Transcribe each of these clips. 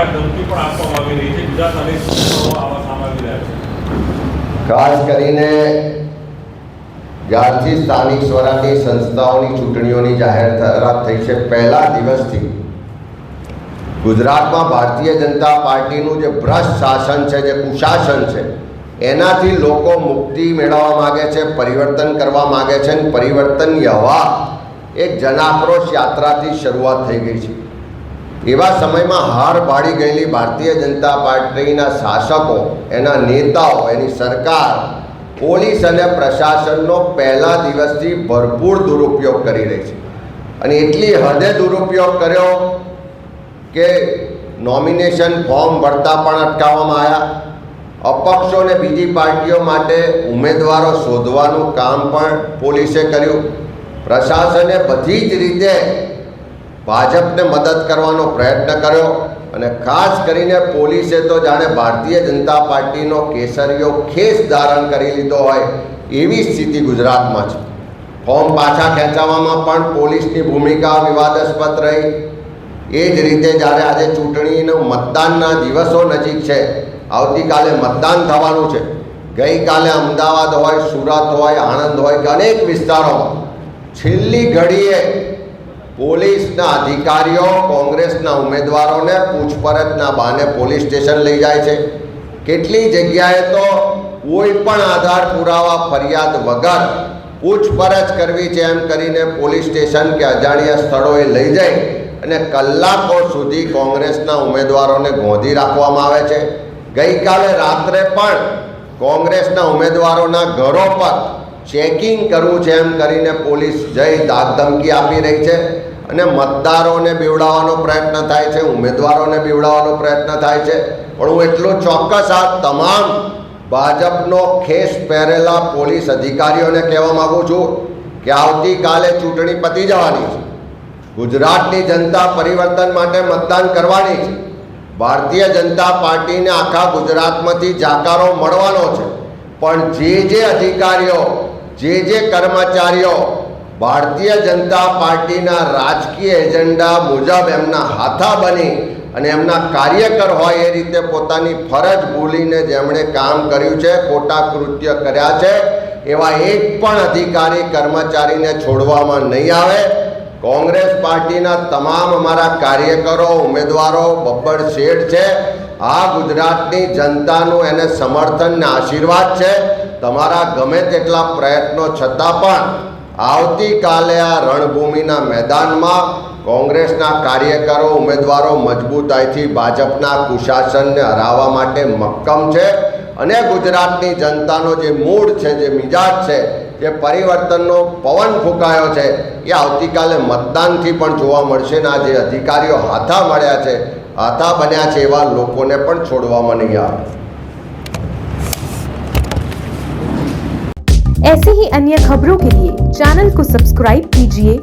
ધમકી પણ આપવામાં આવી રહી છે. ગુજરાત અનેક સંસ્થાઓ આવા સામે આવી રહ્યા છે. ખાસ કરીને જ્યારથી સ્થાનિક સ્વરાજની સંસ્થાઓની ચૂંટણીઓની જાહેરાત થઈ છે, પહેલા દિવસથી ગુજરાતમાં ભારતીય જનતા પાર્ટીનું જે ભ્રષ્ટ શાસન છે, જે કુશાસન છે, એનાથી લોકો મુક્તિ મેળવવા માગે છે, પરિવર્તન કરવા માગે છે. અને પરિવર્તનની હવા એક જનાક્રોશ યાત્રાથી શરૂઆત થઈ ગઈ છે. એવા સમયમાં હાર ભાળી ગયેલી ભારતીય જનતા પાર્ટીના શાસકો, એના નેતાઓ, એની સરકાર પોલીસ અને પ્રશાસનનો પહેલા દિવસથી ભરપૂર દુરુપયોગ કરી રહી છે. અને એટલી હદે દુરુપયોગ કર્યો કે નોમિનેશન ફોર્મ ભરતા પણ અટકાવવામાં આવ્યા. અપક્ષો અને બીજી પાર્ટીઓ માટે ઉમેદવારો શોધવાનું કામ પણ પોલીસે કર્યું. પ્રશાસને બધી જ રીતે ભાજપને મદદ કરવાનો પ્રયત્ન કર્યો. અને ખાસ કરીને પોલીસે તો જાણે ભારતીય જનતા પાર્ટીનો કેસરીયો ખેસ ધારણ કરી લીધો હોય એવી સ્થિતિ ગુજરાતમાં છે. ફોર્મ પાછા ખેંચાવવામાં પણ પોલીસની ભૂમિકા વિવાદાસ્પદ રહી. એ જ રીતે જ્યારે આજે ચૂંટણીનું મતદાનના દિવસો નજીક છે, આવતીકાલે મતદાન થવાનું છે, ગઈકાલે અમદાવાદ હોય, સુરત હોય, આણંદ હોય કે અનેક વિસ્તારોમાં છેલ્લી ઘડીએ પોલીસના અધિકારીઓ કોંગ્રેસના ઉમેદવારોને પૂછપરછના બહાને પોલીસ સ્ટેશન લઈ જાય છે. કેટલી જગ્યાએ તો કોઈ પણ આધાર પુરાવા ફરિયાદ વગર પૂછપરછ કરવી છે એમ કરીને પોલીસ સ્ટેશન કે અજાણ્યા સ્થળોએ લઈ જઈ અને કલાકો સુધી કોંગ્રેસના ઉમેદવારોને ગોંધી રાખવામાં આવે છે. ગઈકાલે રાત્રે પણ કોંગ્રેસના ઉમેદવારોના ઘરો પર ચેકિંગ કરવું છે એમ કરીને પોલીસ જઈ ધાકધમકી આપી રહી છે. અને મતદારોને બીવડાવવાનો પ્રયત્ન થાય છે, ઉમેદવારોને બીવડાવવાનો પ્રયત્ન થાય છે. પણ હું એટલું ચોક્કસ આ તમામ ભાજપનો ખેસ પહેરેલા પોલીસ અધિકારીઓને કહેવા માગું છું કે આવતીકાલે ચૂંટણી પતી જવાની છે. ગુજરાતની જનતા પરિવર્તન માટે મતદાન કરવાની છે. ભારતીય જનતા પાર્ટીને આખા ગુજરાતમાંથી જાકારો મળવાનો છે. પણ જે અધિકારીઓ, જે કર્મચારીઓ ભારતીય જનતા પાર્ટીના રાજકીય એજન્ડા મુજબ એમના હાથા બની અને એમના કાર્યકર હોય એ રીતે પોતાની ફરજ ભૂલીને જેમણે કામ કર્યું છે, ખોટા કૃત્ય કર્યા છે, એવા એક પણ અધિકારી કર્મચારીને છોડવામાં નહીં આવે. કોંગ્રેસ પાર્ટીના તમામ અમારા કાર્યકરો, ઉમેદવારો બબ્બર શેઠ છે. આ ગુજરાતની જનતાનું એને સમર્થન ને આશીર્વાદ છે. તમારા ગમે તેટલા પ્રયત્નો છતાં પણ આવતીકાલે આ રણભૂમિના મેદાનમાં કોંગ્રેસના કાર્યકરો, ઉમેદવારો મજબૂતાઈથી ભાજપના કુશાસનને હરાવવા માટે મક્કમ છે. અને ગુજરાતની જનતાનો જે મૂડ છે, જે મિજાજ છે, જે પરિવર્તનનો પવન ફૂંકાયો છે, એ આવતીકાલે મતદાનથી પણ જોવા મળશે. ને આ જે અધિકારીઓ હાથા મળ્યા છે, હાથા બન્યા છે, એવા લોકોને પણ છોડવામાં નહીં આવે. ऐसे ही अन्य खबरों के लिए चैनल को सब्सक्राइब कीजिए.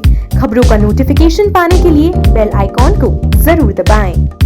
खबरों का नोटिफिकेशन पाने के लिए बेल आइकॉन को जरूर दबाएं.